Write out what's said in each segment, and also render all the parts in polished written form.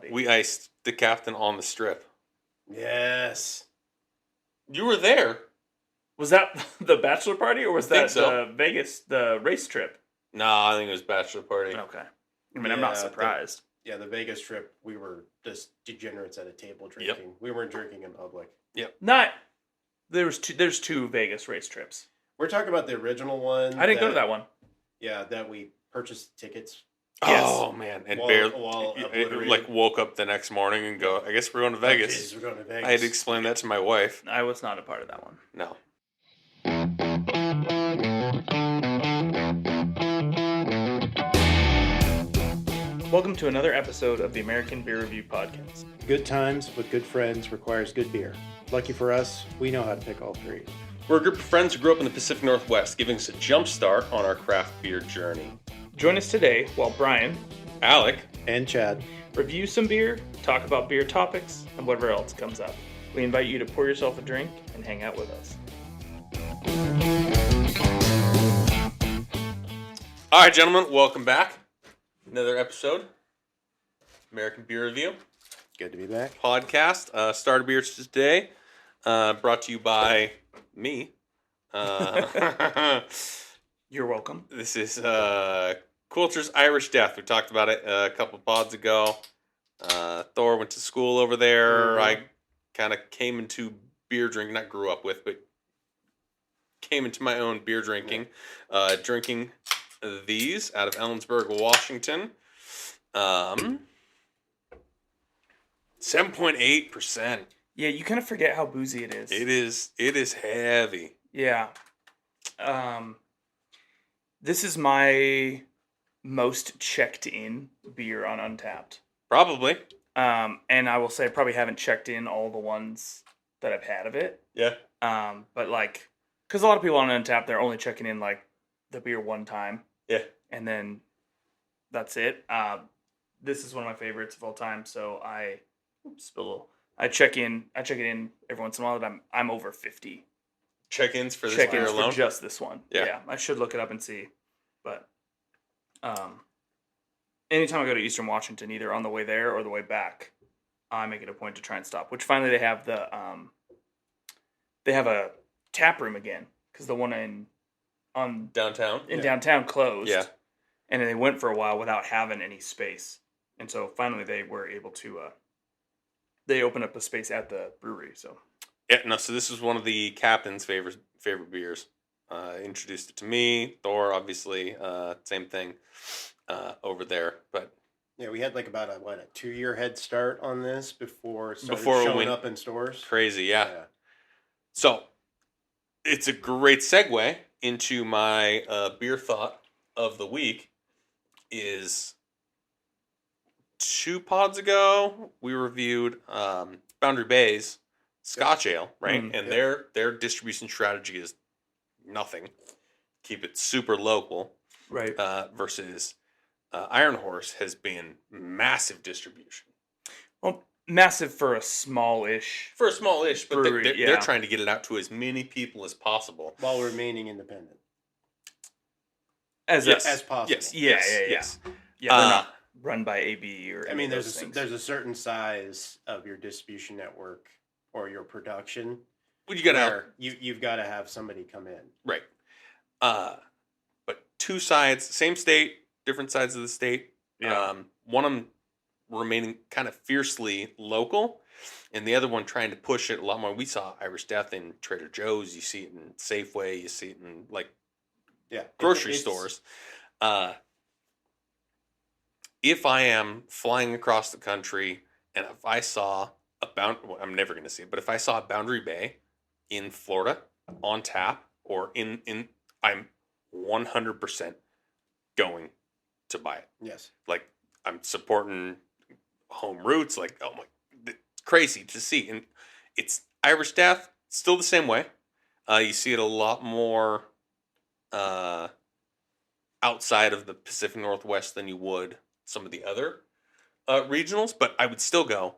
hospitality. We iced the captain on the strip. Yes. You were there. Was that the bachelor party or was that so. the Vegas, the race trip? No, I think it was bachelor party. Okay. I mean, I'm not surprised. The Vegas trip, we were just degenerates at a table drinking. Yep. We weren't drinking in public. Yep. There's two Vegas race trips. We're talking about the original one. I didn't go to that one. Yeah, that we purchased tickets. Oh, man. And barely woke up the next morning and go, I guess we're going to Vegas. Geez, we're going to Vegas. I had to explain that to my wife. I was not a part of that one. No. Welcome to another episode of the American Beer Review Podcast. Good times with good friends requires good beer. Lucky for us, we know how to pick all three. We're a group of friends who grew up in the Pacific Northwest, giving us a jump start on our craft beer journey. Join us today while Brian, Alec, and Chad review some beer, talk about beer topics, and whatever else comes up. We invite you to pour yourself a drink and hang out with us. All right, gentlemen, welcome back. Another episode, American Beer Review. Good to be back. Podcast. Starter Beers today, brought to you by me. You're welcome. This is Quilter's Irish Death. We talked about it a couple pods ago. Thor went to school over there. Mm-hmm. I kind of came into beer drinking, not grew up with, but came into my own beer drinking. Drinking these out of Ellensburg, Washington. 7.8%. Yeah, you kind of forget how boozy it is. It is heavy. Yeah. This is my most checked in beer on Untapped. Probably. And I will say I probably haven't checked in all the ones that I've had of it. Yeah. But like, because a lot of people on Untapped, they're only checking in like the beer one time. Yeah. And then that's it. This is one of my favorites of all time. So I check in every once in a while. But I'm over 50 Check-ins for this check-ins beer alone? for just this one. Yeah. I should look it up and see. But anytime I go to Eastern Washington, either on the way there or the way back, I make it a point to try and stop. Which finally they have a tap room again, because the one in downtown closed. Yeah. And they went for a while without having any space. And so finally they were able to they opened up a space at the brewery. So yeah, no, so this was one of the captain's favorite beers. Introduced it to me. Thor, obviously, same thing over there. But yeah, we had like about a 2-year head start on this before it started showing up in stores. Crazy, yeah. So it's a great segue into my beer thought of the week. Is 2 pods ago we reviewed Boundary Bay's Scotch Ale, right? And their distribution strategy is nothing. Keep it super local. right. Versus Iron Horse has been massive distribution. Well, massive for a smallish. But brewery, they're trying to get it out to as many people as possible. While remaining independent. As possible. Yes. Yeah. Yeah, they're not run by AB or. I mean, there's things. a certain size of your distribution network or your production. Well, you've got to have somebody come in. Right. But 2 sides, same state, different sides of the state. Yeah. One of them remaining kind of fiercely local, and the other one trying to push it a lot more. We saw Irish Death in Trader Joe's. You see it in Safeway. You see it in grocery stores. If I am flying across the country and if I saw I'm never going to see it, but if I saw a Boundary Bay in Florida on tap or I'm 100% going to buy it. Yes. Like, I'm supporting home roots. Like, oh my, it's crazy to see. And it's Irish Death, still the same way. You see it a lot more outside of the Pacific Northwest than you would some of the other regionals, but I would still go,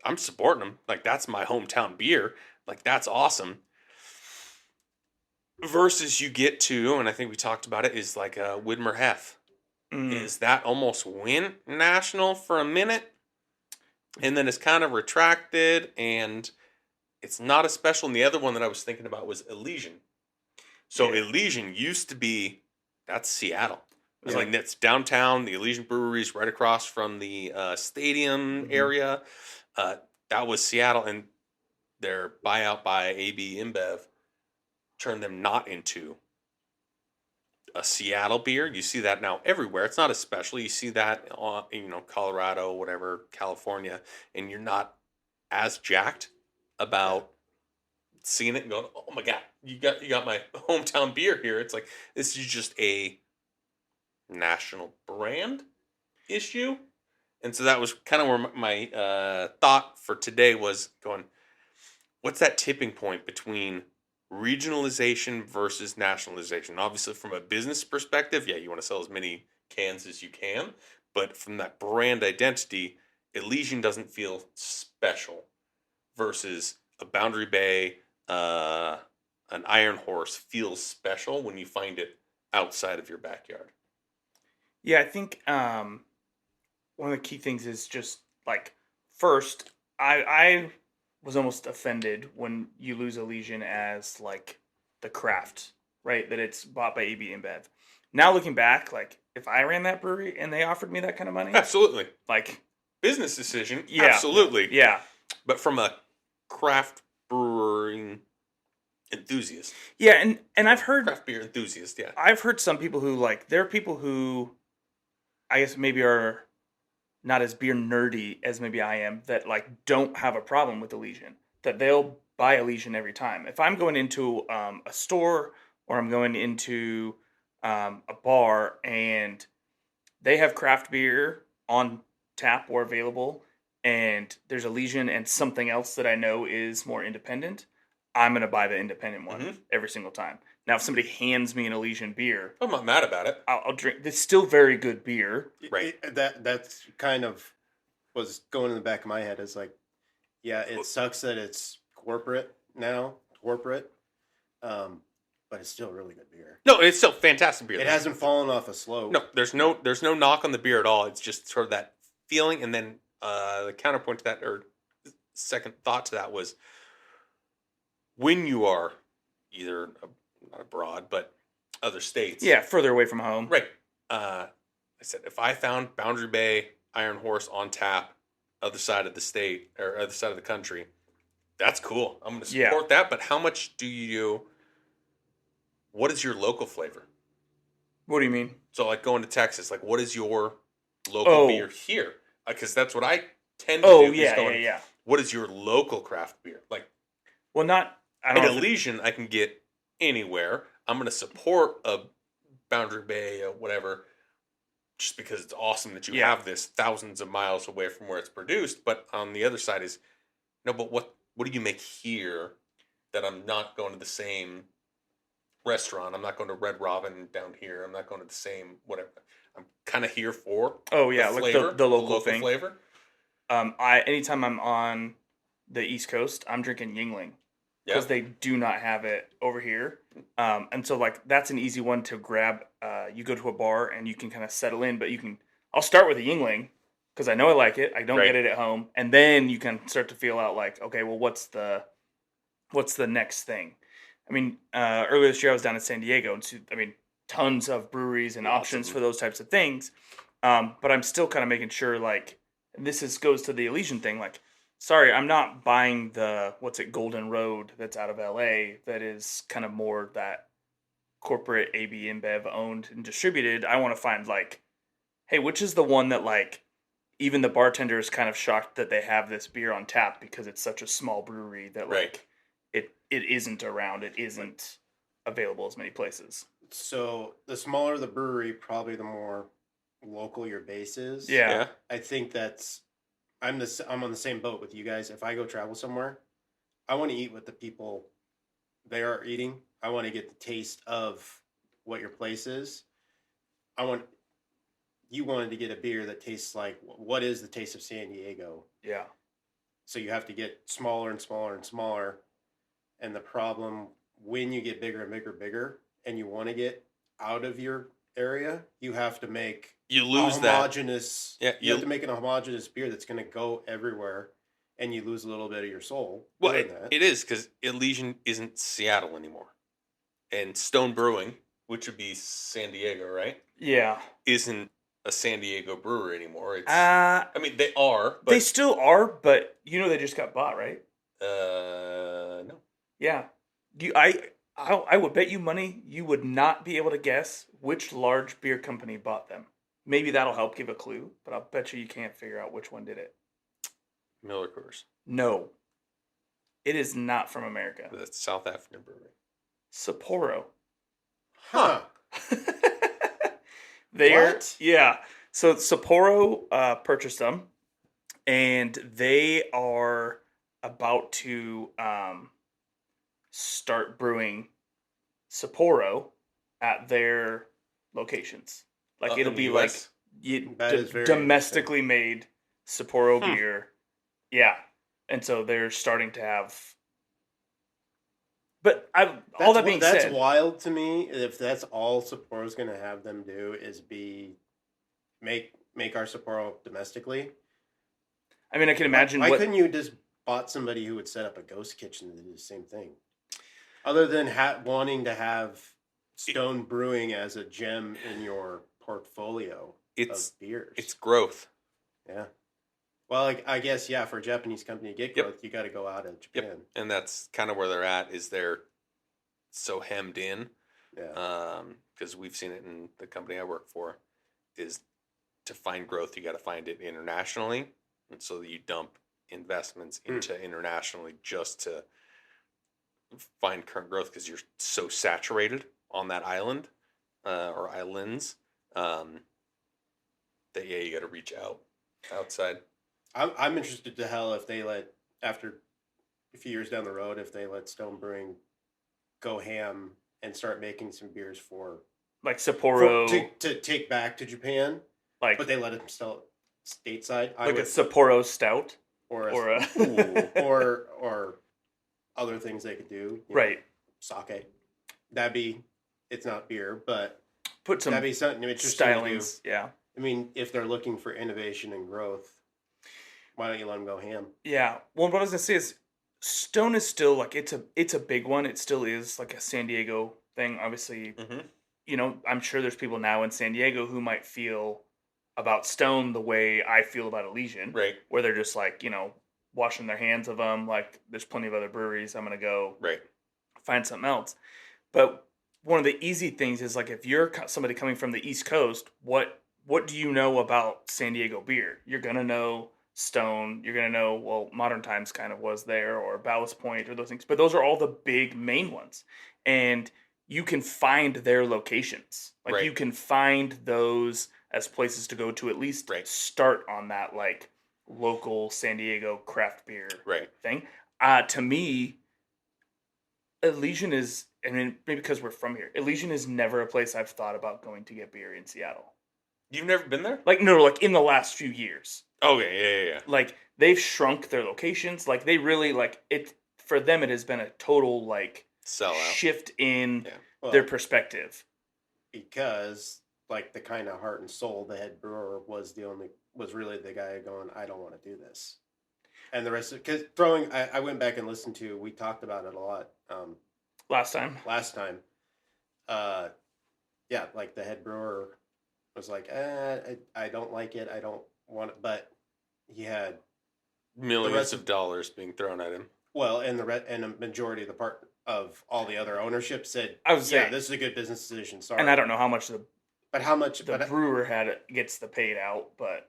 I'm supporting them. Like, that's my hometown beer. Like, that's awesome. Versus you get to, and I think we talked about it, is like Widmer Hef. Is that almost win national for a minute? and then it's kind of retracted, and it's not as special. And the other one that I was thinking about was Elysian. So Elysian used to be, that's Seattle. It's like that's downtown. The Elysian Brewery is right across from the stadium area. That was Seattle, and their buyout by AB InBev turned them not into a Seattle beer. You see that now everywhere. It's not as special. You see that on, Colorado, whatever, California, and you're not as jacked about seeing it and going, oh my God, you got my hometown beer here. It's like, this is just a national brand issue. And so that was kind of where my thought for today was going, what's that tipping point between regionalization versus nationalization? Obviously, from a business perspective, you want to sell as many cans as you can. But from that brand identity, Elysian doesn't feel special versus a Boundary Bay, an Iron Horse feels special when you find it outside of your backyard. Yeah, I think one of the key things is just like, first, I was almost offended when you lose Elysian as like the craft, right? That it's bought by AB InBev. Now looking back, like if I ran that brewery and they offered me that kind of money, absolutely, like business decision, absolutely, yeah. But from a craft brewing enthusiast, and I've heard craft beer enthusiast, I've heard some people who like, there are people who I guess maybe are not as beer nerdy as maybe I am, that like don't have a problem with Elysian, that they'll buy Elysian every time. If I'm going into a store or I'm going into a bar and they have craft beer on tap or available, and there's Elysian and something else that I know is more independent, I'm going to buy the independent one every single time. Now, if somebody hands me an Elysian beer, I'm not mad about it. I'll drink. It's still very good beer. Right. That's kind of was going in the back of my head. Is like, yeah, it sucks that it's corporate, but it's still really good beer. No, it's still fantastic beer. It hasn't fallen off a slope. No, there's no knock on the beer at all. It's just sort of that feeling, and then the counterpoint to that, or second thought to that, was when you are either not abroad, but other states. Yeah, further away from home. Right. I said, if I found Boundary Bay Iron Horse on tap, other side of the state or other side of the country, that's cool. I'm going to support that. But how much what is your local flavor? What do you mean? So like going to Texas, like what is your local beer here? Because that's what I tend to do. Yeah. What is your local craft beer? Like, well, I don't know. Elysian, I can get anywhere. I'm going to support a Boundary Bay or whatever, just because it's awesome that you have this thousands of miles away from where it's produced. But on the other side is, no, but what do you make here that I'm not going to the same restaurant? I'm not going to Red Robin down here. I'm not going to the same whatever. I'm kind of here for the flavor, like the local thing. Flavor. Anytime I'm on the East Coast, I'm drinking Yingling. Because they do not have it over here. And so, like, that's an easy one to grab. You go to a bar and you can kind of settle in, but I'll start with a Yingling because I know I like it. I don't get it at home. And then you can start to feel out like, okay, well, what's the next thing? I mean, earlier this year I was down in San Diego. And tons of breweries and options for those types of things. But I'm still kind of making sure, like, goes to the Elysian thing, like, sorry, I'm not buying the, Golden Road that's out of LA that is kind of more that corporate AB InBev owned and distributed. I want to find like, hey, which is the one that like even the bartender is kind of shocked that they have this beer on tap because it's such a small brewery that like it isn't around, it isn't available as many places. So the smaller the brewery, probably the more local your base is. Yeah. I think I'm on the same boat with you guys. If I go travel somewhere, I want to eat what the people there are eating. I want to get the taste of what your place is. You wanted to get a beer that tastes like, what is the taste of San Diego? Yeah. So you have to get smaller and smaller and smaller. And the problem when you get bigger and bigger, and you want to get out of your area, you have to make you lose a that. homogeneous. Yeah, you have to make an homogeneous beer that's going to go everywhere, and you lose a little bit of your soul. Well, doing that. it is because Elysian isn't Seattle anymore, and Stone Brewing, which would be San Diego, right? Yeah. Isn't a San Diego brewery anymore. It's. I mean, they are. But, they still are, but they just got bought, right? No. Yeah. I would bet you money you would not be able to guess which large beer company bought them. Maybe that'll help give a clue, but I'll bet you can't figure out which one did it. Miller Coors. No. It is not from America. The South African brewery. Sapporo. Huh. What? Yeah. So Sapporo purchased them, and they are about to start brewing Sapporo at their locations. Like it'll be like domestically made Sapporo beer. Yeah. And so they're starting to have. But all that being said, that's wild to me. If that's all Sapporo's going to have them do is make our Sapporo domestically. I mean, I can imagine. Why couldn't you just bought somebody who would set up a ghost kitchen to do the same thing? Other than wanting to have Stone Brewing as a gem in your portfolio of beers. It's growth. Yeah. Well, I guess, for a Japanese company to get growth, you got to go out of Japan. Yep. And that's kind of where they're at, is they're so hemmed in. Yeah. Because we've seen it in the company I work for, is to find growth, you got to find it internationally. And so you dump investments into internationally just to find current growth because you're so saturated on that island or islands that, you got to reach outside. I'm interested to hell if they after a few years down the road, if they let Stone Brewing go ham and start making some beers for like Sapporo to take back to Japan, but they let them sell it stateside, like a Sapporo Stout or other things they could do, right? Sake, it's not beer, but put some that'd be something interesting stylings. To do. Yeah, I mean, if they're looking for innovation and growth, why don't you let them go ham? Yeah. Well, what I was gonna say is, Stone is still like it's a big one. It still is like a San Diego thing. Obviously, I'm sure there's people now in San Diego who might feel about Stone the way I feel about Elysian, right? Where they're just like washing their hands of them. Like, there's plenty of other breweries. I'm gonna go find something else. But one of the easy things is, like, if you're somebody coming from the East Coast, what do you know about San Diego beer? You're gonna know Stone. You're gonna know, well, Modern Times kind of was there, or Ballast Point, or those things. But those are all the big main ones, and you can find their locations. Like, you can find those as places to go to at least start on that like local San Diego craft beer thing. To me, Elysian is, I mean, maybe because we're from here, Elysian is never a place I've thought about going to get beer in Seattle. You've never been there? Like, no, like in the last few years. Okay, yeah. Like, they've shrunk their locations. Like, they really, like, it, for them, it has been a total, like, sellout shift in their perspective. Because, like, the kind of heart and soul the head brewer was really the guy going, I don't want to do this. And the rest of, because I went back and listened to, we talked about it a lot. Last time. Like, the head brewer was like, I don't like it. I don't want it. But he had millions of dollars being thrown at him. Well, and a majority of the part of all the other ownership said, this is a good business decision. Sorry. And I don't know how much the brewer gets the paid out, but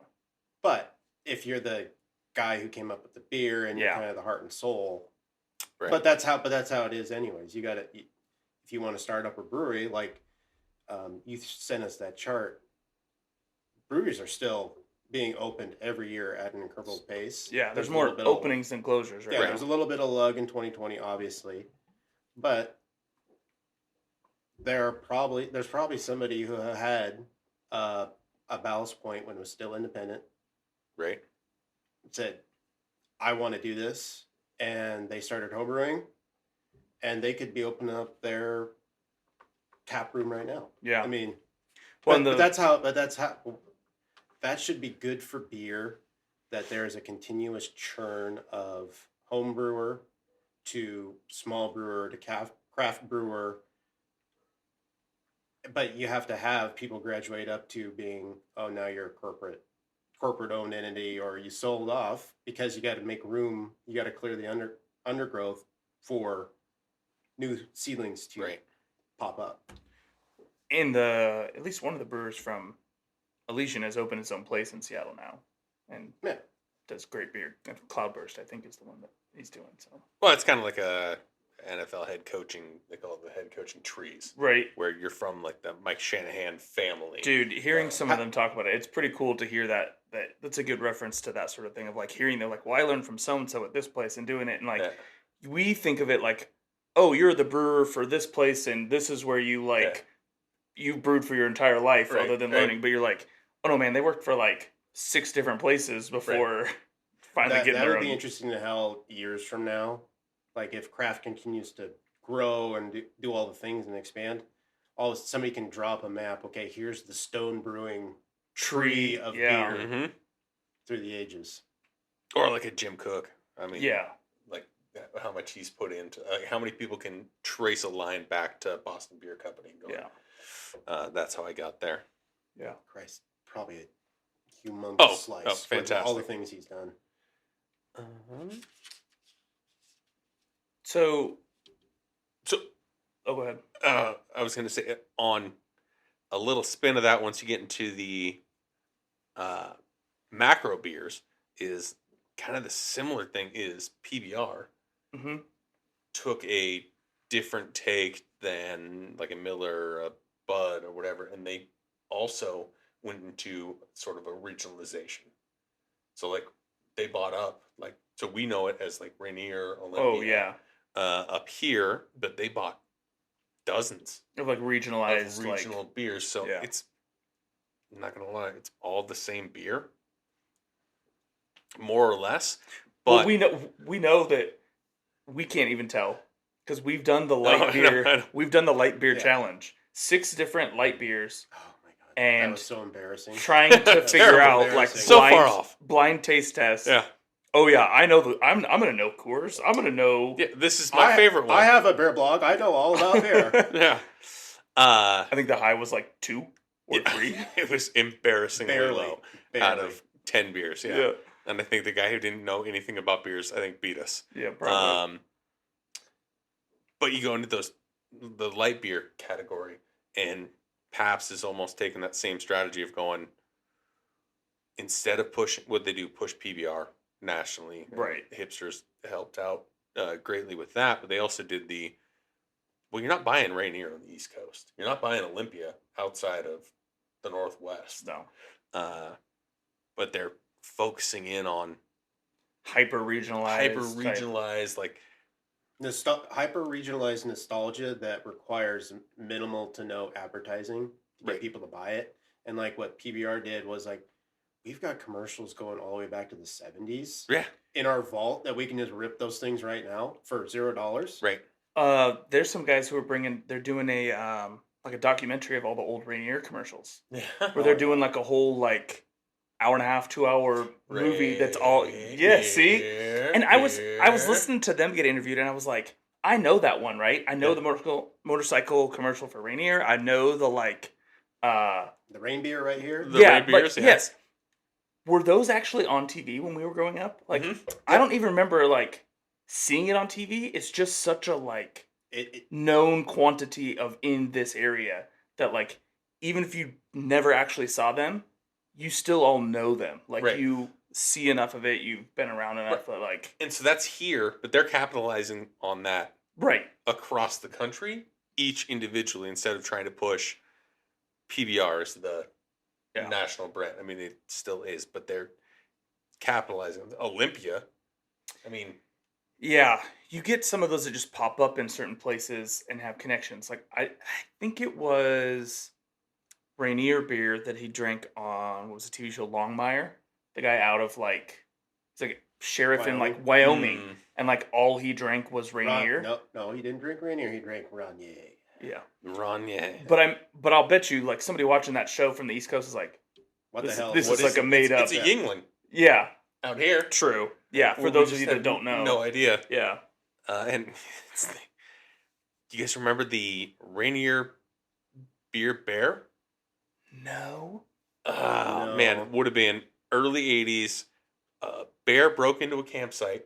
if you're the guy who came up with the beer and you're kind of the heart and soul, but that's how it is anyways. You got to, if you want to start up a brewery, like you sent us that chart, breweries are still being opened every year at an incredible pace. Yeah, there's more openings than closures, right? Yeah, there's a little bit of lug in 2020, obviously, but there's probably somebody who had a Ballast Point when it was still independent, right? Said, I want to do this, and they started homebrewing, and they could be opening up their tap room right now. Yeah, I mean, Well, but that's how. That should be good for beer. That there is a continuous churn of home brewer to small brewer to craft brewer. But you have to have people graduate up to being, oh, now you're a corporate owned entity, or you sold off, because you got to make room. You got to clear the undergrowth for new seedlings to pop up. And at least one of the brewers from Elysian has opened his own place in Seattle now, and does great beer. Cloudburst, I think, is the one that he's doing. So, well, it's kind of like a NFL head coaching. They call it the head coaching trees, right? Where you're from, like the Mike Shanahan family. Dude, hearing some of them talk about it, it's pretty cool to hear that. That's a good reference to that sort of thing of like hearing they're like, well, I learned from so and so at this place and doing it, and like we think of it like, oh, you're the brewer for this place, and this is where you you brewed for your entire life, other than learning. But you're like, oh no, man, they worked for like 6 different places before finally getting their own. That would be interesting to how years from now, like if craft continues to grow and do all the things and expand, somebody can drop a map. Okay, here's the Stone Brewing tree of beer through the ages, or like a Jim Cook. I mean, like how much he's put into, how many people can trace a line back to Boston Beer Company. That's how I got there. Yeah, Christ, probably a humongous slice. Oh, fantastic! All the things he's done. So, oh, go ahead. I was going to say, on a little spin of that, once you get into the macro beers, is kind of the similar thing. Is PBR took a different take than like a Miller, a Bud, or whatever, and they also went into sort of a regionalization. So like they bought up, like, so we know it as like Rainier, Olympia. Up here, but they bought dozens of like regionalized regional beers. So it's, I'm not gonna lie, it's all the same beer, more or less. But we know that we can't even tell because we've done the light beer. We've done the light beer challenge. 6 different light beers. Oh my god, and that was so embarrassing. Trying to figure out like so far off blind taste tests. Yeah. Oh yeah, I know. I'm gonna know Coors. I'm gonna know. Yeah, this is my favorite one. I have a beer blog. I know all about beer. Yeah. I think the high was like 2 or 3. It was embarrassingly low out of 10 beers. Yeah. And I think the guy who didn't know anything about beers, I think, beat us. Yeah, probably. But you go into the light beer category, and Pabst is almost taking that same strategy of going, instead of pushing what they do, push PBR nationally. Right. Hipsters helped out greatly with that, but they also did well, you're not buying Rainier on the East Coast. You're not buying Olympia outside of the Northwest. No. But they're focusing in on hyper regionalized, like hyper regionalized nostalgia that requires minimal to no advertising to get people to buy it. And like what PBR did was like, we've got commercials going all the way back to the 70s. Yeah. In our vault that we can just rip those things right now for $0. Right. There's some guys who are they're doing a like a documentary of all the old Rainier commercials. Yeah. Where they're doing like a whole like hour and a half, 2 hour movie that's all see? And I was listening to them get interviewed and I was like, I know that one, right? I know the motorcycle commercial for Rainier. I know the like the rain beer right here. The rain beers, yes. Were those actually on TV when we were growing up? Like, I don't even remember like seeing it on TV. It's just such a like known quantity of in this area that like even if you never actually saw them, you still all know them. Like you see enough of it, you've been around enough that like. And so that's here, but they're capitalizing on that across the country, each individually, instead of trying to push PBR as the national brand. I mean, it still is, but they're capitalizing. Olympia, I mean... Yeah, you get some of those that just pop up in certain places and have connections. Like, I think it was Rainier beer that he drank on, what was the TV show, Longmire? The guy out of, like, it's like sheriff in, like, Wyoming. And, like, all he drank was Rainier. No, he didn't drink Rainier. He drank Rainier. Yeah. Ranye. But I'll bet you, like, somebody watching that show from the East Coast is like, What the hell? This is like a made up. It's a Yingling. Yeah. Out here. True. Yeah. For Well, those of you that don't know. No idea. Yeah. And do you guys remember the Rainier Beer Bear? No. Oh, man. Would have been early 80s. Bear broke into a campsite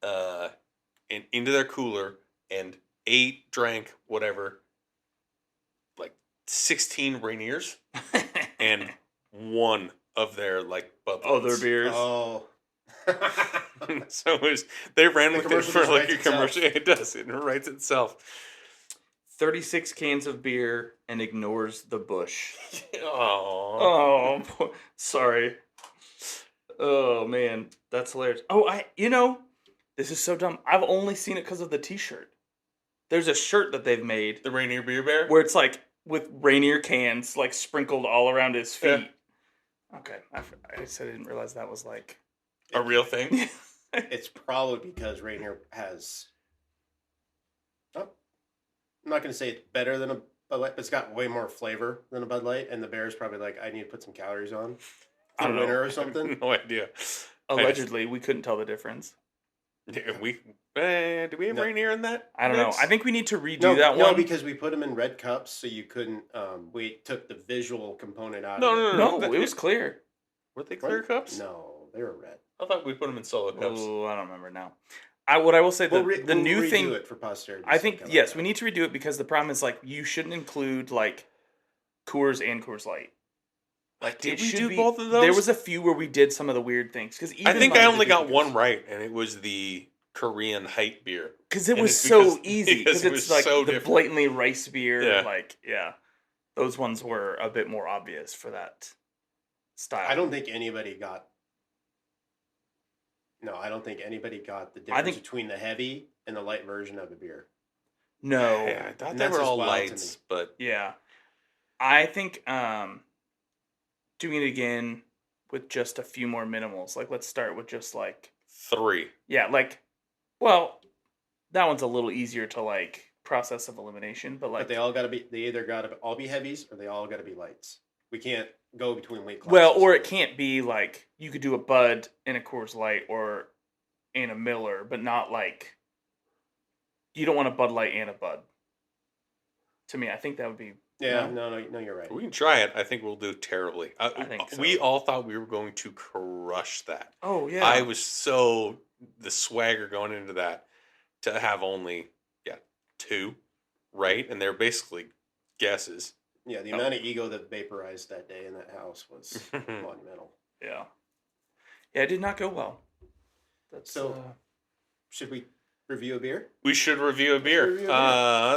and into their cooler and ate, drank, whatever, like 16 Rainiers and one of their, like, Bud Lights. Other beers. Oh. So it was, they ran with it for like a commercial. Itself. It does. It writes itself. 36 cans of beer and ignores the bush. Oh. Oh, sorry. Oh, man. That's hilarious. Oh, this is so dumb. I've only seen it because of the t-shirt. There's a shirt that they've made. The Rainier Beer Bear? Where it's like with Rainier cans like sprinkled all around his feet. Yeah. Okay. I said I didn't realize that was like a real thing. It's probably because Rainier has. Oh, I'm not going to say it's better than a Bud Light, but it's got way more flavor than a Bud Light, and the Bear's probably like, I need to put some calories on for winter or something. No idea. Allegedly, we couldn't tell the difference. Do we have Rainier in that? I don't know. I think we need to redo that one. No, because we put them in red cups, so you couldn't. We took the visual component out. No, it was clear. Were they clear cups? No, they were red. I thought we put them in solo cups. Oh, I don't remember now. What I will say, the new we'll thing. Redo it for posterity. I think yes, we need to redo it because the problem is like you shouldn't include like Coors and Coors Light. Like, did we do both of those? There was a few where we did some of the weird things because I think I only got one right, and it was the Korean height beer. Because it was so easy. Because it's like so the different. blatantly rice beer. Yeah. Like, yeah. Those ones were a bit more obvious for that style. I don't think anybody got. No, I don't think anybody got the difference between the heavy and the light version of a beer. No. Yeah, I thought they were all lights, but yeah. I think doing it again with just a few more minimals. Like, let's start with just like 3. Yeah, like, well, that one's a little easier to like process of elimination, but like they all got to be. They either got to all be heavies or they all got to be lights. We can't go between weight classes. Well, or it can't be like you could do a Bud and a Coors Light or and a Miller, but not like you don't want a Bud Light and a Bud. To me, I think that would be. Yeah, no, you're right. We can try it. I think we'll do terribly. I think so. We all thought we were going to crush that. Oh, yeah. I was the swagger going into that to have only, 2, right? And they're basically guesses. Yeah, the amount of ego that vaporized that day in that house was monumental. Yeah. Yeah, it did not go well. Should we review a beer? We should review a beer.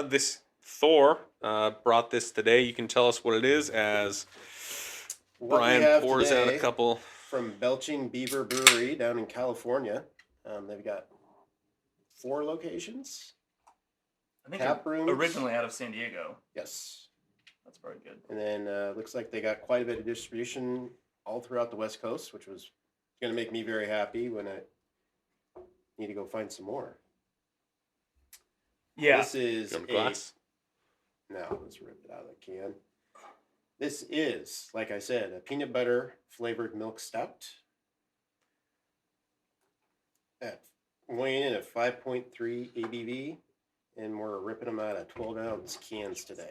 This Thor brought this today. You can tell us what it is as Brian pours out a couple. From Belching Beaver Brewery down in California. They've got 4 locations. I think tap rooms. Originally out of San Diego. Yes. That's very good. And then looks like they got quite a bit of distribution all throughout the West Coast, which was going to make me very happy when I need to go find some more. Yeah. This is glass. No, let's rip it out of the can. This is, like I said, a peanut butter flavored milk stout. Weighing in at 5.3 ABV, and we're ripping them out of 12-ounce cans today.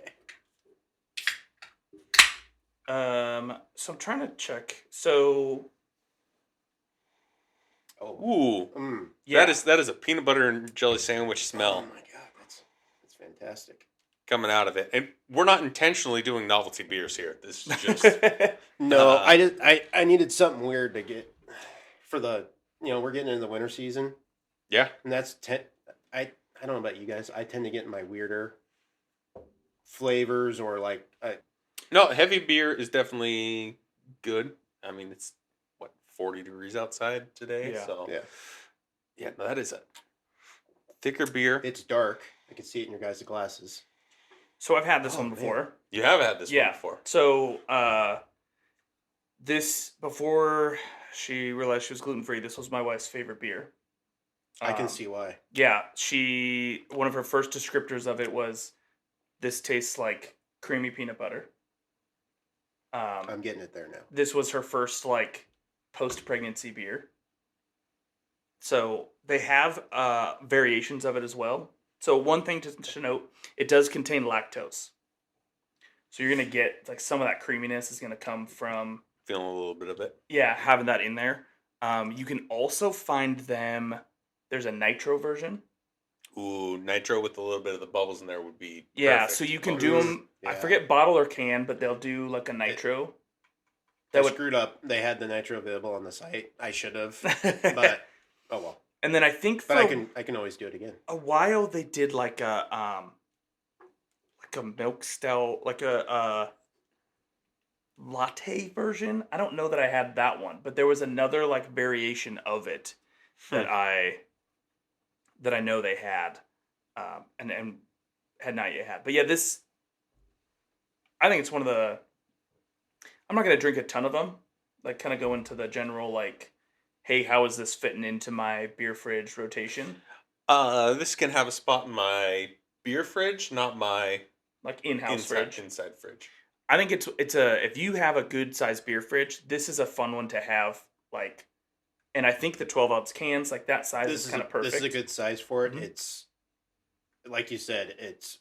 So I'm trying to check. So. Yeah. That is a peanut butter and jelly sandwich smell. Oh my god, that's fantastic. Coming out of it, and we're not intentionally doing novelty beers here. This is just no. I needed something weird to get for the we're getting into the winter season. Yeah, and that's I don't know about you guys. I tend to get in my weirder flavors or like. No, heavy beer is definitely good. I mean, it's 40 degrees outside today. Yeah. So yeah, no, that is a thicker beer. It's dark. I can see it in your guys' glasses. So I've had this one before. Man. You have had this one before. So this before she realized she was gluten-free, this was my wife's favorite beer. I can see why. Yeah, one of her first descriptors of it was This tastes like creamy peanut butter. I'm getting it there now. This was her first like post-pregnancy beer. So they have variations of it as well. So one thing to note, it does contain lactose. So you're going to get like some of that creaminess is going to come from Feeling a little bit of it. Yeah, having that in there. You can also find them. There's a nitro version. Ooh, nitro with a little bit of the bubbles in there would be Yeah, perfect. so you can do them. Yeah. I forget bottle or can, but they'll do like a nitro. That would screwed up. They had the nitro available on the site. I should have, but oh well. And then I think But I can always do it again. a while they did like a milk stout, like a latte version. I don't know that I had that one, but there was another like variation of it that I know they had, and had not yet had. But yeah, this I think it's one of the. I'm not gonna drink a ton of them. Like, kind of go into the general like, hey, how is this fitting into my beer fridge rotation? This can have a spot in my beer fridge, not my like in-house fridge. Inside fridge. I think it's a if you have a good sized beer fridge, this is a fun one to have. Like, and I think the 12-ounce cans like that size is kind of perfect. This is a good size for it. Mm-hmm. It's like you said. It's.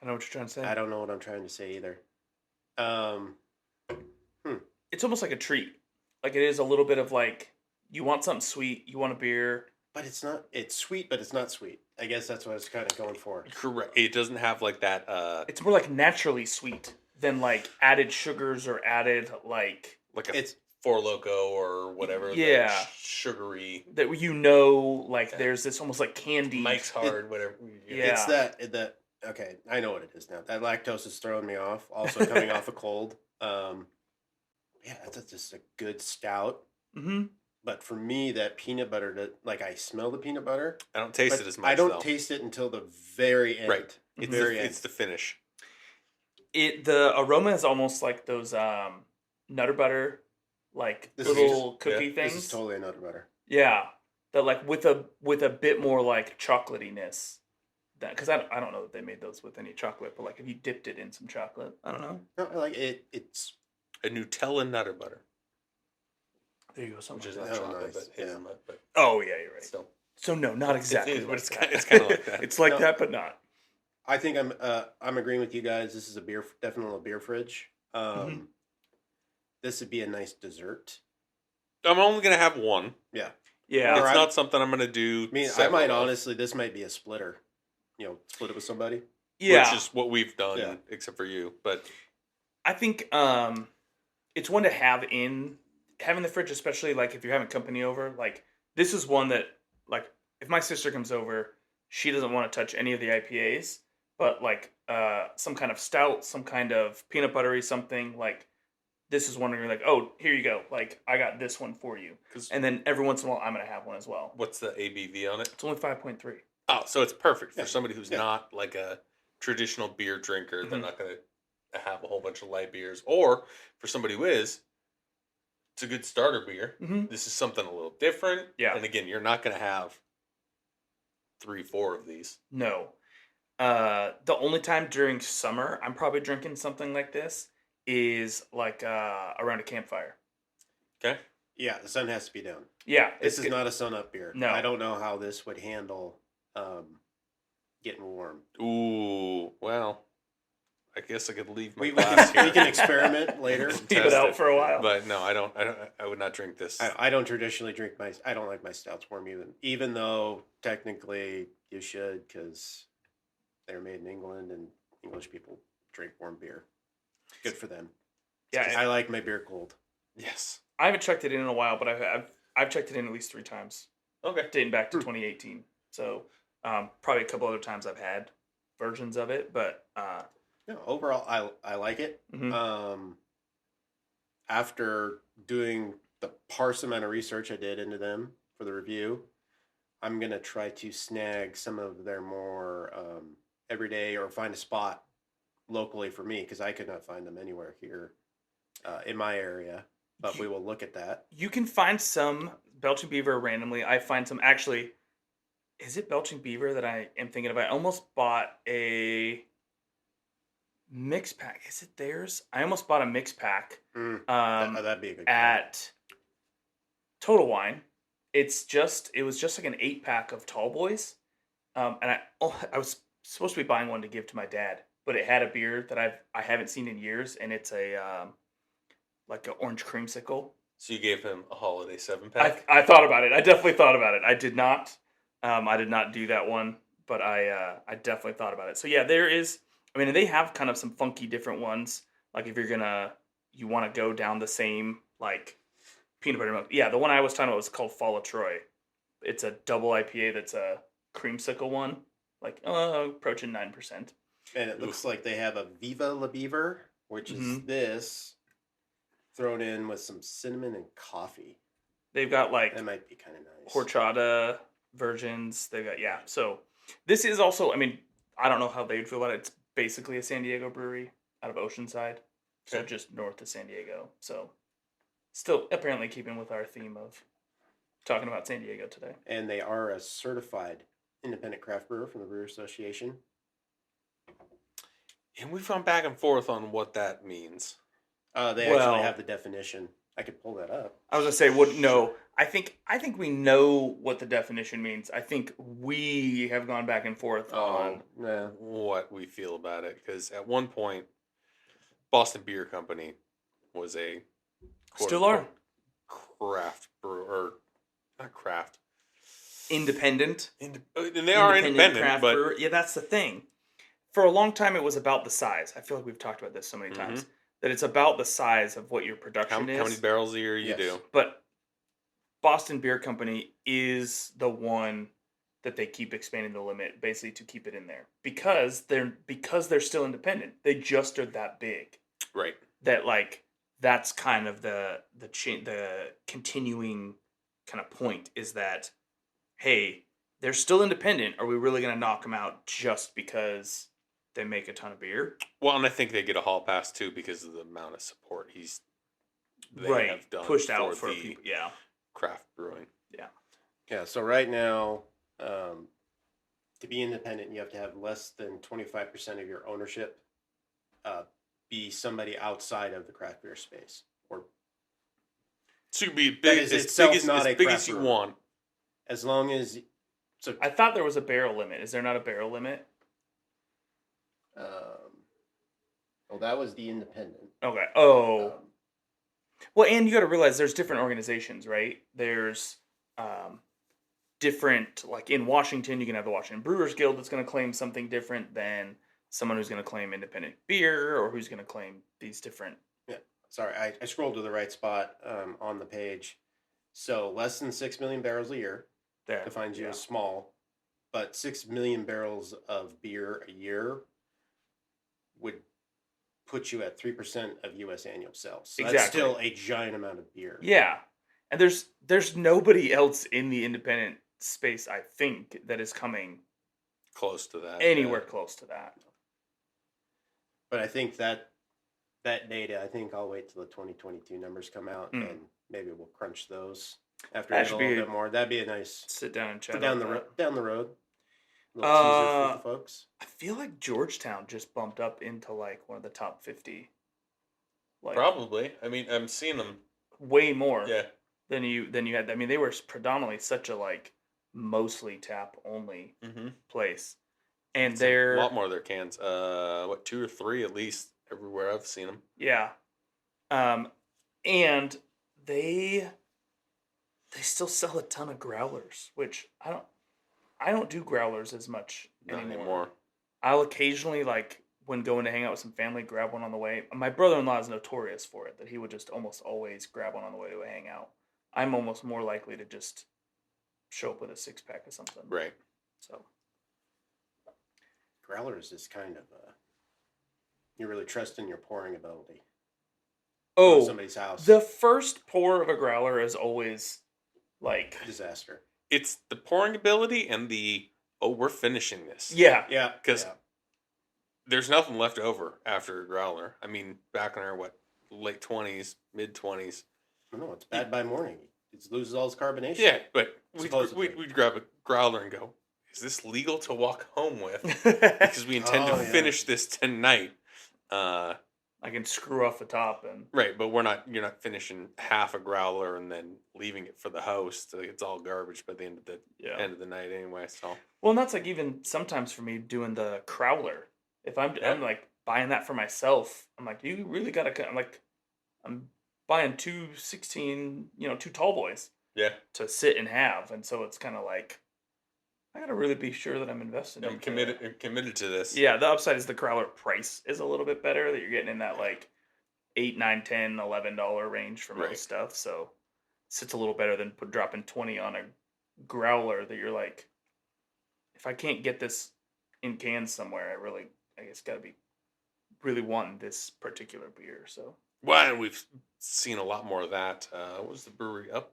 I know what you're trying to say. I don't know what I'm trying to say either. It's almost like a treat. Like, it is a little bit of like, you want something sweet, you want a beer. But it's not. It's sweet, but it's not sweet. I guess that's what I was kind of going for. Correct. It doesn't have like that. It's more like naturally sweet than like added sugars or added like it's Four Loko or whatever. Yeah, sugary. That like there's this almost like candy. Mike's Hard, whatever. Yeah, it's that. Okay, I know what it is now. That lactose is throwing me off. Also coming off a cold. Yeah, that's just a good stout. Mm-hmm. But for me, that peanut butter, like I smell the peanut butter. I don't taste it as much. I don't taste it until the very end. Right. It's It's the finish. The aroma is almost like those Nutter Butter, like little cookie things. This is totally a Nutter Butter. Yeah, that like with a bit more like chocolatiness. That because I don't know that they made those with any chocolate, but like if you dipped it in some chocolate, I don't know. No, I like it. It's a Nutella Nutter Butter. There you go. Something which is like not that. chocolate, nice. but hazelnut. But oh yeah, you're right. Still. So no, not exactly. But it's kind of like that. It's like that, but not. I think I'm agreeing with you guys. This is definitely a beer fridge. This would be a nice dessert. I'm only gonna have one. Yeah. Yeah. It's not something I'm gonna do. I mean, I might honestly. This might be a splitter. You know, split it with somebody. Yeah. Which is what we've done, except for you. But I think it's one to have in the fridge, especially like if you're having company over. Like, this is one that, like, if my sister comes over, she doesn't want to touch any of the IPAs, but like some kind of stout, some kind of peanut buttery something, like this is one where you're like, oh, here you go. Like, I got this one for you. And then every once in a while, I'm going to have one as well. What's the ABV on it? It's only 5.3. Oh, so it's perfect for somebody who's not like a traditional beer drinker. Mm-hmm. They're not going to have a whole bunch of light beers. Or for somebody who is, it's a good starter beer. Mm-hmm. This is something a little different. Yeah. And again, you're not going to have 3-4 of these. No. The only time during summer I'm probably drinking something like this is like around a campfire. Okay. Yeah, the sun has to be down. Yeah. This is not a sun-up beer. No. I don't know how this would handle getting warm. Ooh, well, I guess I could leave my glass here. We can experiment later. Keep it out for a while. But no, I would not drink this. I don't traditionally drink I don't like my stouts warm even though technically you should, because they're made in England and English people drink warm beer. Good for them. Yeah, I like my beer cold. Yes. I haven't checked it in a while, but I've checked it in at least 3 times. Okay. Dating back to 2018. So probably a couple other times I've had versions of it, but overall I like it. Mm-hmm. After doing the parse amount of research I did into them for the review, I'm gonna try to snag some of their more everyday, or find a spot locally for me, because I could not find them anywhere here in my area. But we will look at that. You can find some Belching Beaver randomly. I find some, actually, Is it Belching Beaver that I am thinking of? I almost bought a mix pack. Is it theirs? I almost bought a mix pack That'd be a good at Total Wine. It was just like an 8-pack of Tall Boys. And I was supposed to be buying one to give to my dad, but it had a beer that I haven't seen in years, and it's a like an orange creamsicle. So you gave him a holiday 7-pack? I thought about it. I definitely thought about it. I did not. I did not do that one, but I definitely thought about it. So yeah, there is. I mean, they have kind of some funky different ones. Like if you want to go down the same like peanut butter milk. Yeah, the one I was talking about was called Fall of Troy. It's a double IPA that's a creamsicle one, like approaching 9%. And it looks like they have a Viva La Beaver, which is this thrown in with some cinnamon and coffee. They've got like that might be kind of nice horchata versions. They've got so this is also. I mean, I don't know how they would feel about it. It's basically a San Diego brewery out of Oceanside, so just north of San Diego. So still apparently keeping with our theme of talking about San Diego today. And they are a certified independent craft brewer from the Brewer Association. And we've gone back and forth on what that means. They actually have the definition. I could pull that up. I was gonna say, no. I think we know what the definition means. I think we have gone back and forth on what we feel about it. Because at one point, Boston Beer Company was a still are craft brewer, or not craft, independent. And they are independent, but brewer. Yeah, that's the thing. For a long time, it was about the size. I feel like we've talked about this so many times. That it's about the size of what your production is. How many barrels a year you do. But Boston Beer Company is the one that they keep expanding the limit, basically to keep it in there. Because they're still independent. They just are that big. Right. That that's kind of the continuing kind of point is that, hey, they're still independent. Are we really going to knock them out just because they make a ton of beer? Well, and I think they get a hall pass too because of the amount of support they have done pushed out for people. Yeah, craft brewing. Yeah. So right now, to be independent, you have to have less than 25% of your ownership be somebody outside of the craft beer space, or so you be big as you want. As long as I thought there was a barrel limit. Is there not a barrel limit? Well, that was the independent. Okay. Oh. Well, and you got to realize there's different organizations, right? There's different, like in Washington, you can have the Washington Brewers Guild that's going to claim something different than someone who's going to claim independent beer or who's going to claim these different. Yeah. Sorry, I scrolled to the right spot on the page. So less than 6 million barrels a year defines you as small, but 6 million barrels of beer a year would put you at 3% of U.S. annual sales. So that's still a giant amount of beer. Yeah. And there's nobody else in the independent space, I think, that is coming close to that. Anywhere close to that. But I think that data, I think I'll wait till the 2022 numbers come out and maybe we'll crunch those after a little bit more. That'd be a nice sit down and chat down the road. Little teaser for the folks. I feel like Georgetown just bumped up into like one of the top 50. Probably. I mean, I'm seeing them way more. Yeah. Than you had. I mean, they were predominantly such a mostly tap only place, and they're a lot more of their cans. 2 or 3 at least everywhere I've seen them. Yeah. And they still sell a ton of growlers, which I don't do growlers as much anymore. I'll occasionally, when going to hang out with some family, grab one on the way. My brother-in-law is notorious for it, that he would just almost always grab one on the way to a hangout. I'm almost more likely to just show up with a 6-pack of something. Right. So. Growlers is kind of you really trust in your pouring ability. Oh, somebody's house. The first pour of a growler is always disaster. It's the pouring ability and we're finishing this. Yeah. Yeah. Because there's nothing left over after a growler. I mean, back in our, late 20s, mid-20s. No, it's bad by morning. It loses all its carbonation. Yeah, but we'd grab a growler and go, is this legal to walk home with? Because we intend to finish this tonight. I can screw off the top and right, but you're not finishing half a growler and then leaving it for the host. It's all garbage by the end of the night anyway. So well, and that's like even sometimes for me doing the crowler. If I'm like buying that for myself, I'm like, you really gotta. I'm buying 2 tall boys. Yeah. To sit and have, and so it's kind of like I gotta really be sure that I'm investing. I'm committed to this. Yeah, the upside is the crowler price is a little bit better. That you're getting in that like $8, $9, $10, $11 range for most stuff. So it's a little better than dropping 20 on a growler. That you're like, if I can't get this in cans somewhere, I guess gotta be really wanting this particular beer. So well, and we've seen a lot more of that. What was the brewery up?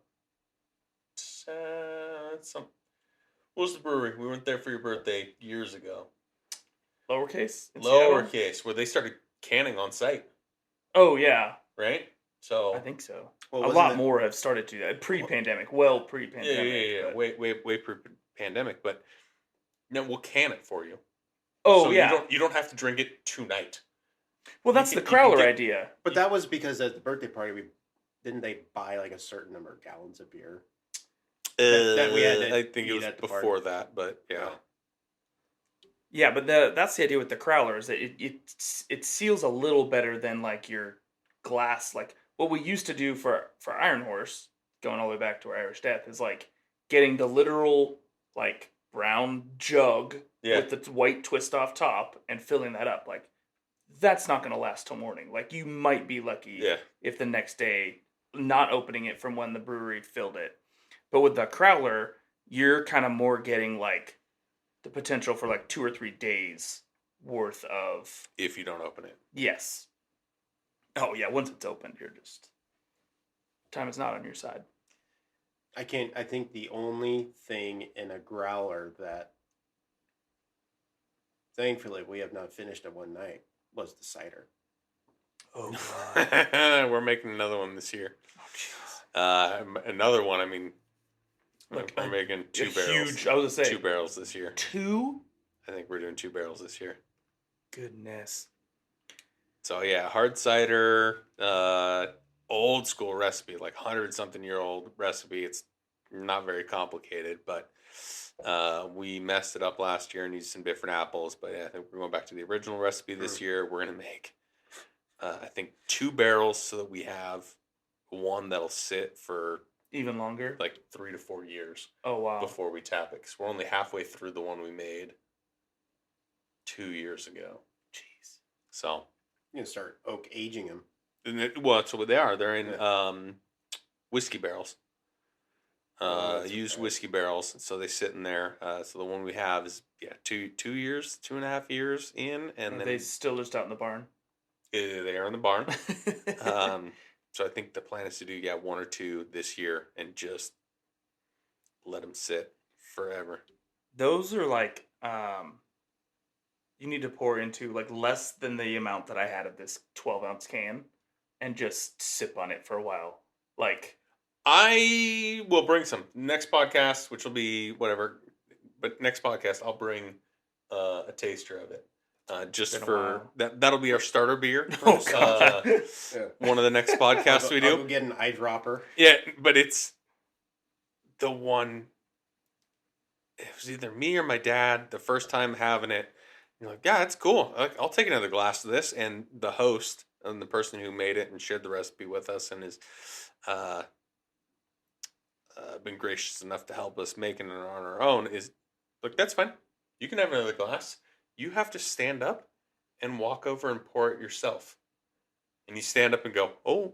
What was the brewery? We went there for your birthday years ago. Lowercase? Lowercase, where they started canning on site. Oh, yeah. Right? So I think so. Well, a lot more have started to do that. Pre-pandemic. Well, pre-pandemic. Yeah. Way pre-pandemic. But no, we'll can it for you. Oh, so yeah. You don't have to drink it tonight. Well, that's the crowler idea. But that was because at the birthday party, didn't they buy like a certain number of gallons of beer? That we had I think it was before that, but yeah. Yeah, but that's the idea with the crowler is that it seals a little better than like your glass. Like what we used to do for Iron Horse, going all the way back to our Irish Death, is like getting the literal like brown jug with the white twist off top and filling that up. Like that's not going to last till morning. Like you might be lucky if the next day not opening it from when the brewery filled it. But with the crowler, you're kind of more getting like the potential for like 2 or 3 days worth of. If you don't open it. Yes. Oh yeah, once it's opened, you're just time is not on your side. I think the only thing in a growler that thankfully we have not finished at one night was the cider. Oh God. We're making another one this year. Oh jeez. Another one, I mean, we're making 2 barrels. Huge, I was gonna say 2 barrels this year. 2? I think we're doing 2 barrels this year. Goodness. So yeah, hard cider, old school recipe, like 100-something-year-old recipe. It's not very complicated, but we messed it up last year and used some different apples. But yeah, I think we're going back to the original recipe this year. We're gonna make, I think, 2 barrels so that we have one that'll sit for even longer, like 3 to 4 years. Oh wow! Before we tap it, because we're only halfway through the one we made 2 years ago. Jeez. So you can start oak aging them. Well, that's what they are. They're in whiskey barrels. Used whiskey barrels, so they sit in there. So the one we have is 2 years, 2.5 years in, and then they still just out in the barn. They are in the barn. So I think the plan is to do 1 or 2 this year and just let them sit forever. Those are like you need to pour into like less than the amount that I had of this 12-ounce can, and just sip on it for a while. Like I will bring some next podcast, which will be whatever. But next podcast, I'll bring a taster of it. Just for that, that'll be our starter beer. Oh God! One of the next podcasts we do. I'll go get an eyedropper. Yeah, but it's the one. It was either me or my dad the first time having it. You're like, yeah, it's cool. I'll take another glass of this. And the host and the person who made it and shared the recipe with us and is been gracious enough to help us making it on our own is, look, that's fine. You can have another glass. You have to stand up and walk over and pour it yourself. And you stand up and go, oh,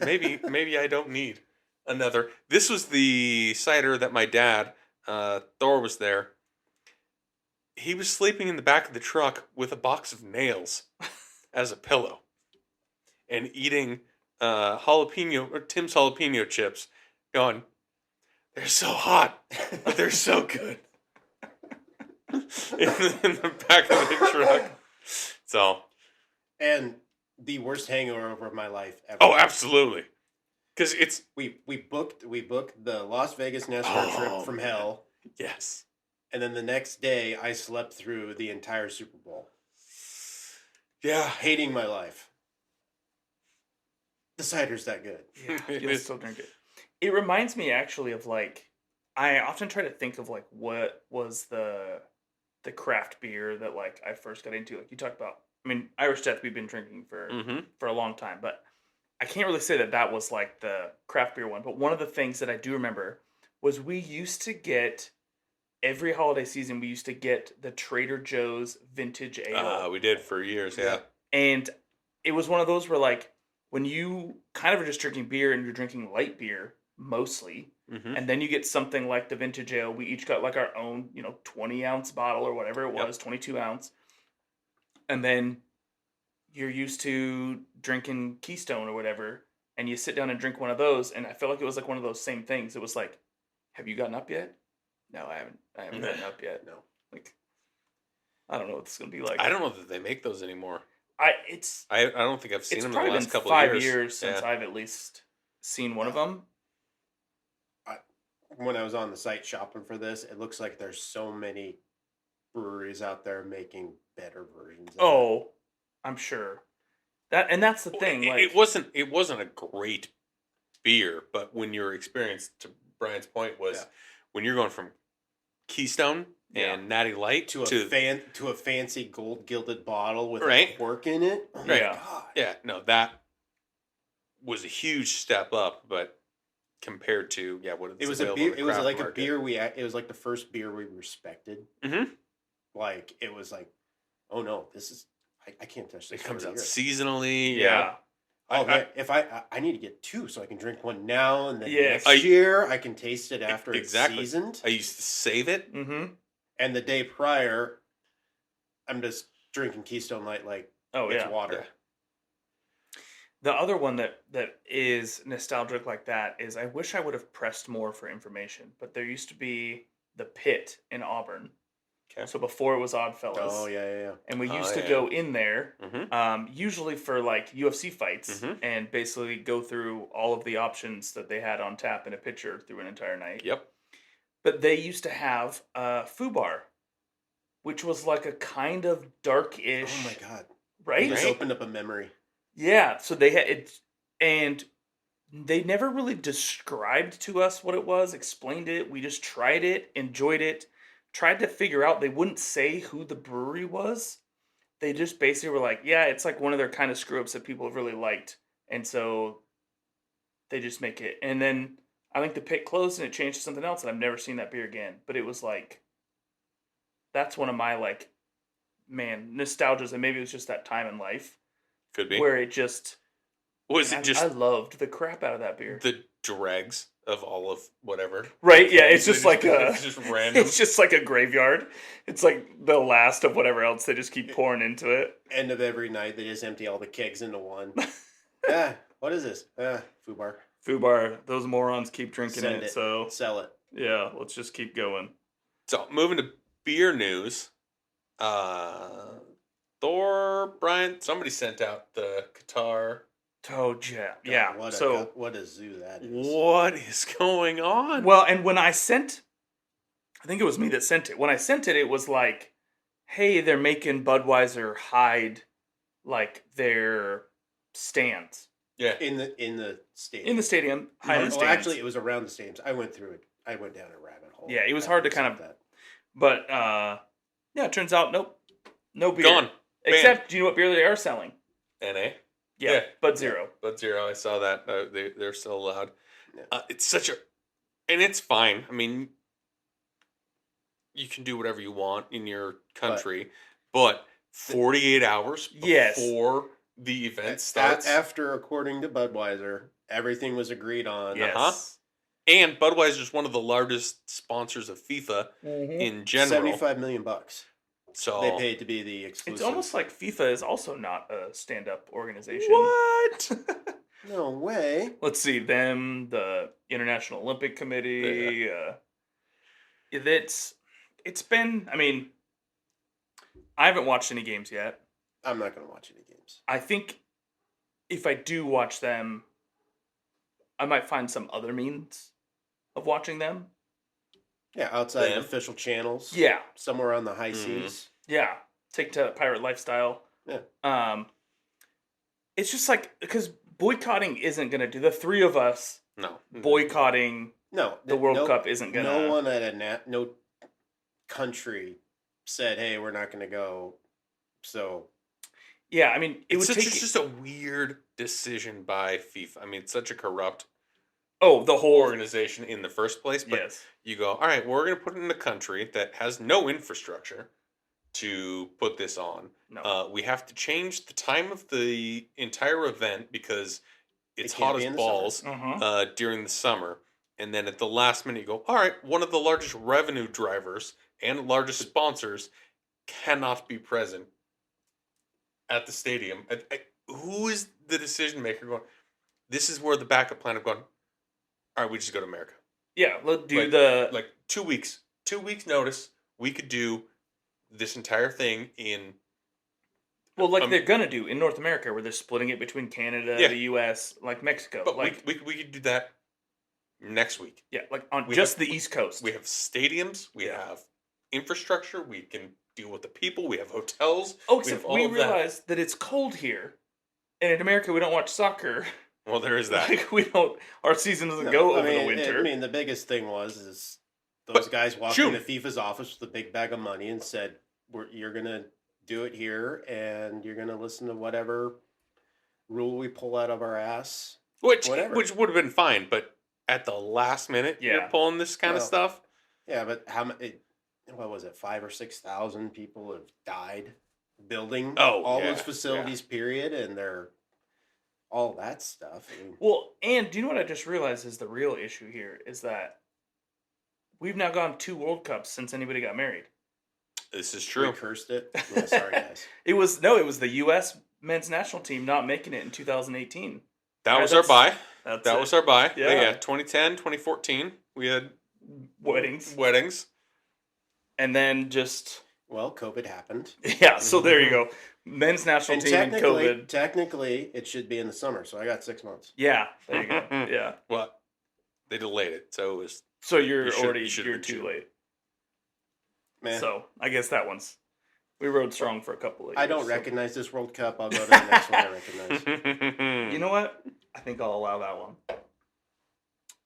maybe I don't need another. This was the cider that my dad, Thor, was there. He was sleeping in the back of the truck with a box of nails as a pillow and eating Tim's jalapeno chips, going, they're so hot, but they're so good. in the back of the truck. So, and the worst hangover of my life ever. Oh, absolutely. Because it's we booked the Las Vegas NASCAR trip from hell. Yes. And then the next day, I slept through the entire Super Bowl. Yeah. Hating my life. The cider's that good. Yeah, you'll still drink it. It reminds me actually of like, I often try to think of like what was the craft beer that like I first got into. Like you talked about, I mean, Irish Death we've been drinking for a long time, but I can't really say that was like the craft beer one. But one of the things that I do remember was we used to get every holiday season. We used to get the Trader Joe's vintage ale. We did for years, yeah. And it was one of those where like when you kind of are just drinking beer and you're drinking light beer mostly, and then you get something like the vintage ale. We each got like our own, 20-ounce bottle or whatever it was, 22-ounce. And then you're used to drinking Keystone or whatever, and you sit down and drink one of those, and I felt like it was like one of those same things. It was like, have you gotten up yet? No, I haven't gotten up yet. No. Like, I don't know what this is going to be like. I don't know that they make those anymore. I don't think I've seen them in the last couple of years. It's probably been 5 years. years since I've at least seen one of them. When I was on the site shopping for this, it looks like there's so many breweries out there making better versions of it. I'm sure. That's the thing. It wasn't a great beer, but when your experience, to Brian's point, was when you're going from Keystone and Natty Light to a fancy gold gilded bottle with a cork in it. Oh my God. Yeah, no, that was a huge step up, but compared to what it was a beer. It was like a beer it was like the first beer we respected. Like it was like, oh no, this is I can't touch this. It comes out seasonally. Oh man, if I need to get two so I can drink one now and then next year I can taste it after it's seasoned. I used to save it. And the day prior, I'm just drinking Keystone Light like it's water. Yeah. The other one that is nostalgic like that is I wish I would have pressed more for information, but there used to be the Pit in Auburn. Okay. So before it was Oddfellas. Oh, yeah. And we used to go in there, usually for like UFC fights, and basically go through all of the options that they had on tap in a pitcher through an entire night. Yep. But they used to have Fubar, which was like a kind of dark-ish. Oh, my God. Right? You just opened up a memory. Yeah, so they had it, and they never really described to us what it was, explained it. We just tried it, enjoyed it, tried to figure out. They wouldn't say who the brewery was. They just basically were like, yeah, it's like one of their kind of screw-ups that people have really liked, and so they just make it. And then I think the Pit closed, and it changed to something else, and I've never seen that beer again. But it was like, that's one of my, like, nostalgias, and maybe it was just that time in life. Could be. Where it just... I loved the crap out of that beer. The dregs of all of whatever. Right, yeah, it's just like it's just random. It's just like a graveyard. It's like the last of whatever else they just keep pouring into it. End of every night, they just empty all the kegs into one. What is this? Fubar. Fubar. Those morons keep drinking it, so... Sell it. Yeah, let's just keep going. So, moving to beer news. Thor, Brian, somebody sent out the Qatar. Oh, yeah. What a zoo that is. What is going on? Well, and when I think it was me that sent it. When I sent it, it was like, hey, they're making Budweiser hide, like, their stands. Yeah. In the stadium. In the stadium. Hide the stands. Actually, it was around the stadiums. I went through it. I went down a rabbit hole. Yeah, it was hard to kind of... That. But, it turns out, nope. No beer. Gone. Except, do you know what beer they are selling? NA? Yeah, Bud Zero. Bud Zero, I saw that. They're still allowed. Yeah. It's such a... And it's fine. I mean, you can do whatever you want in your country, but 48 hours before the event starts... After, according to Budweiser, everything was agreed on. Yes. And Budweiser is one of the largest sponsors of FIFA in general. $75 million. So they paid to be the exclusive. It's almost like FIFA is also not a stand-up organization. What? No way. Let's see, them, the International Olympic Committee. It's been, I mean, I haven't watched any games yet. I'm not going to watch any games. I think if I do watch them, I might find some other means of watching them. Yeah, outside Them. of official channels. Yeah. Somewhere on the high seas. Yeah. Take to pirate lifestyle. Yeah. It's just like, because boycotting isn't going to do, the three of us boycotting the World Cup isn't going to. No one at no country said, hey, we're not going to go. So. Yeah, I mean, it's just a weird decision by FIFA. I mean, it's such a corrupt the whole organization in the first place. But you go, all right, we're going to put it in a country that has no infrastructure to put this on. No. We have to change the time of the entire event because it's hot as balls during the summer. And then at the last minute, you go, all right, one of the largest revenue drivers and largest sponsors cannot be present at the stadium. Who is the decision maker going, this is where the backup plan of going, all right, we just go to America. Yeah, let's do like 2 weeks. 2 weeks notice, we could do this entire thing in... Well, like they're going to do in North America, where they're splitting it between Canada, the U.S., like Mexico. But we could do that next week. Yeah, like on just the East Coast. We have stadiums. We have infrastructure. We can deal with the people. We have hotels. Oh, except we realize that it's cold here. And in America, we don't watch soccer. Well, there is that. Like, we don't... Our season doesn't go over the winter. I mean, the biggest thing is those guys walked into FIFA's office with a big bag of money and said, you're going to do it here, and you're going to listen to whatever rule we pull out of our ass. Which would have been fine, but at the last minute, you're pulling this kind of stuff? Yeah, but what was it, 5,000 or 6,000 people have died building all those facilities, period, and they're all that stuff. I mean, well, and do you know what I just realized is the real issue here is that we've now gone 2 World Cups since anybody got married. This is true. We cursed it. Yeah, sorry, guys. It was the U.S. men's national team not making it in 2018. That was our bye. That was our bye. Yeah. 2010, 2014, we had weddings. And then just... Well, COVID happened. Yeah, so there you go. Men's national team and COVID. Technically, it should be in the summer, so I got 6 months. Yeah, there you go. Yeah. Well, they delayed it, so it was... So you're too late. Man. So I guess we rode strong for a couple of years. I don't recognize this World Cup. I'll go to the next one I recognize. You know what? I think I'll allow that one.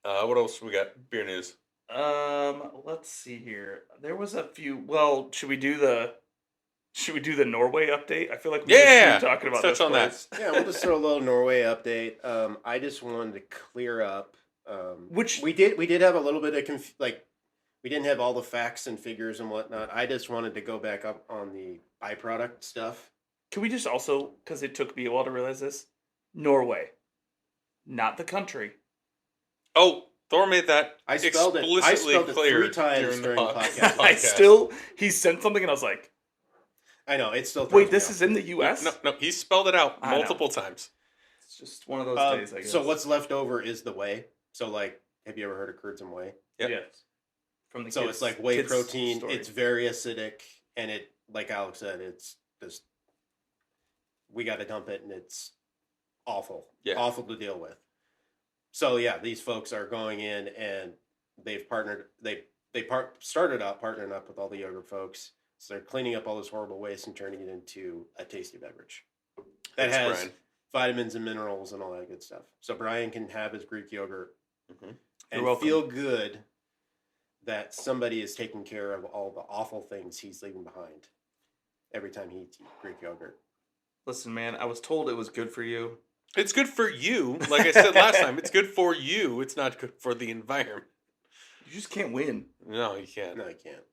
What else we got? Beer news. Let's see here. There was a few. Well, should we do the Norway update? I feel like we just keep talking about this on place. that. Yeah, we'll just throw a little Norway update. I just wanted to clear up. Which we did have a little bit of we didn't have all the facts and figures and whatnot. I just wanted to go back up on the byproduct stuff. Can we just also, because it took me a while to realize this, Norway, not the country. Oh, Thor made that I spelled it 3 times during the podcast. He sent something and I was like, I know, it's still... Wait, this is in the U.S.? No, he spelled it out multiple times. It's just one of those days, I guess. So what's left over is the whey. So, have you ever heard of curds and whey? Yep. Yes. From the it's like whey protein. Story. It's very acidic, and it, like Alec said, it's just we got to dump it, and it's awful, awful to deal with. So these folks are going in, and they've partnered. They started out partnering up with all the yogurt folks. So they're cleaning up all this horrible waste and turning it into a tasty beverage that has vitamins and minerals and all that good stuff. So Brian can have his Greek yogurt and feel good that somebody is taking care of all the awful things he's leaving behind every time he eats Greek yogurt. Listen, man, I was told it was good for you. It's good for you. Like I said last time, it's good for you. It's not good for the environment. You just can't win. No, you can't. No, you can't.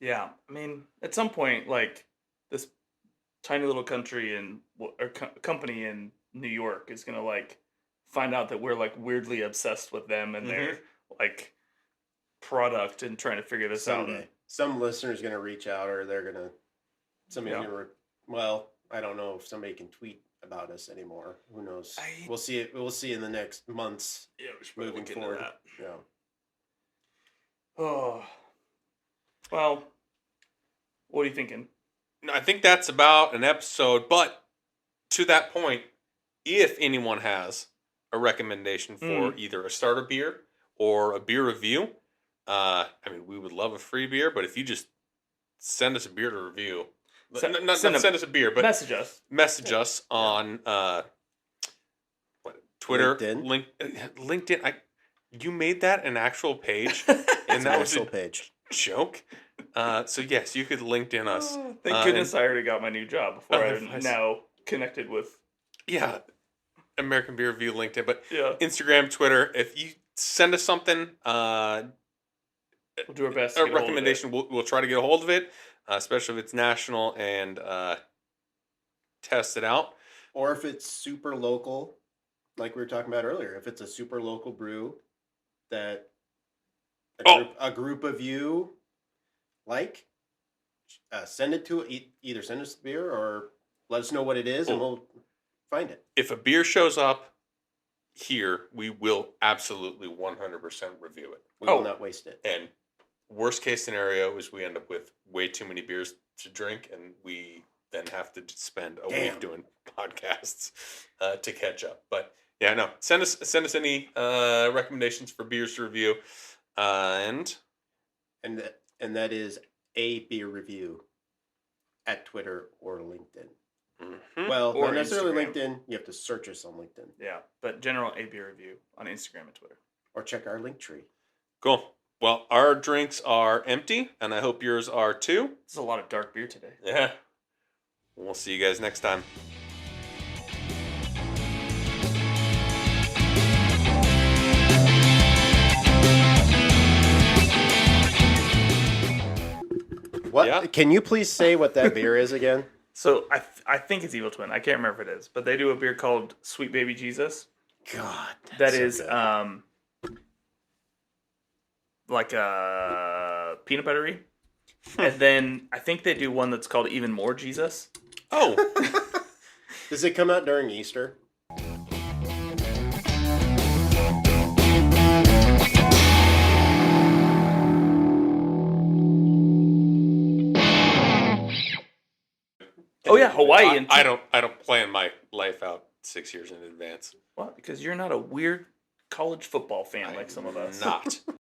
Yeah, I mean, at some point, this tiny little country or company in New York is gonna find out that we're weirdly obsessed with them and their product and trying to figure this out. Some listener's gonna reach out, or somebody's gonna. Well, I don't know if somebody can tweet about us anymore. Who knows? We'll see it. We'll see in the next months. Yeah, we should moving forward. That. Yeah. Oh. Well, what are you thinking? I think that's about an episode, but to that point, if anyone has a recommendation for either a starter beer or a beer review, I mean, we would love a free beer, but if you just send us a beer to review, not send us a beer, but message us on Twitter, LinkedIn. You made that an actual page, and that was a page joke. So yes, you could LinkedIn us. Thank goodness I already got my new job before I'm now connected with. Yeah, American Beer Review, LinkedIn, but Instagram, Twitter. If you send us something, we'll do our best. A recommendation. We'll try to get a hold of it, especially if it's national, and test it out. Or if it's super local, like we were talking about earlier. If it's a super local brew that a group of you like, send it to either send us the beer or let us know what it is, and we'll find it. If a beer shows up here, we will absolutely 100% review it. We will not waste it. And worst case scenario is we end up with way too many beers to drink, and we then have to spend a week doing podcasts to catch up. But yeah, no, send us any recommendations for beers to review, and that is a beer review at Twitter or LinkedIn. Mm-hmm. Well, or not necessarily Instagram. LinkedIn. You have to search us on LinkedIn. Yeah, but general A beer review on Instagram and Twitter. Or check our link tree. Cool. Well, our drinks are empty, and I hope yours are too. This is a lot of dark beer today. Yeah. We'll see you guys next time. What? Yeah. Can you please say what that beer is again? So I think it's Evil Twin. I can't remember if it is, but they do a beer called Sweet Baby Jesus. God, that is good. Like a peanut buttery, and then I think they do one that's called Even More Jesus. Oh, does it come out during Easter? Oh yeah, Hawaii. I don't plan my life out 6 years in advance. Well, because you're not a weird college football fan like some of us. Not.